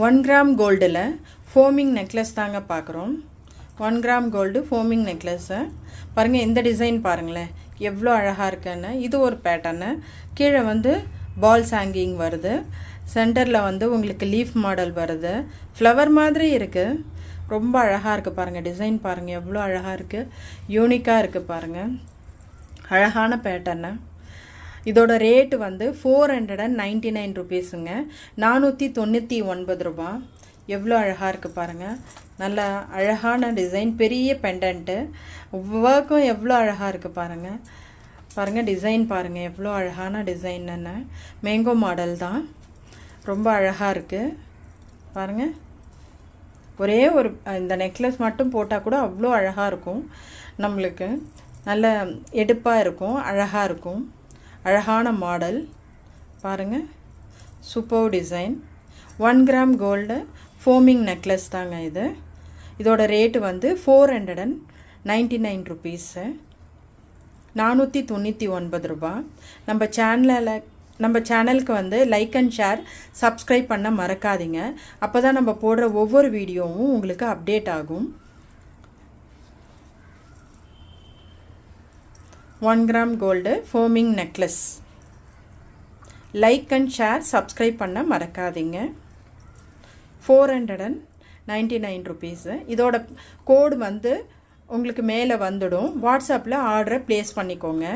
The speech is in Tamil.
1 கிராம் கோல்டில் ஃபோமிங் நெக்லஸ் தாங்க பார்க்குறோம். 1 கிராம் கோல்டு ஃபோமிங் நெக்லஸ்ஸை பாருங்கள். இந்த டிசைன் பாருங்களேன் எவ்வளோ அழகாக இருக்குன்னு. இது ஒரு பேட்டர்னு. கீழே வந்து பால்ஸ் ஹேங்கிங் வருது. சென்டரில் வந்து உங்களுக்கு லீஃப் மாடல் வருது. ஃப்ளவர் மாதிரி இருக்குது. ரொம்ப அழகாக இருக்குது பாருங்கள். டிசைன் பாருங்கள் எவ்வளோ அழகாக இருக்குது. யூனிக்காக இருக்குது பாருங்கள். அழகான பேட்டர்னு. இதோட ரேட்டு வந்து 499 ருபீஸுங்க. 499 ரூபா. எவ்வளோ அழகாக இருக்குது பாருங்கள். நல்ல அழகான டிசைன். பெரிய பெண்டன்ட்டு. ஒர்க்கும் எவ்வளோ அழகாக இருக்குது பாருங்கள். பாருங்கள் டிசைன் பாருங்கள் எவ்வளோ அழகான டிசைன்னு. மேங்கோ மாடல் தான். ரொம்ப அழகாக இருக்குது பாருங்கள். ஒரே ஒரு இந்த நெக்லஸ் மட்டும் போட்டால் கூட அவ்வளோ அழகாக இருக்கும். நம்மளுக்கு நல்ல எடுப்பாக இருக்கும். அழகாக இருக்கும். அழகான மாடல் பாருங்கள். Super design. 1 gram gold forming necklace தாங்க இது. இதோட ரேட்டு வந்து 499 ருபீஸு. 499 ரூபா. நம்ம சேனலுக்கு வந்து லைக் அண்ட் ஷேர் சப்ஸ்கிரைப் பண்ண மறக்காதீங்க. அப்போ தான் நம்ம போடுற ஒவ்வொரு வீடியோவும் உங்களுக்கு அப்டேட் ஆகும். 1 gram gold forming necklace. Like and share subscribe பண்ண மறக்காதீங்க. 499 ருபீஸு. இதோட கோடு வந்து உங்களுக்கு மேலே வந்துடும். வாட்ஸ்அப்பில் ஆர்டரை ப்ளேஸ் பண்ணிக்கோங்க.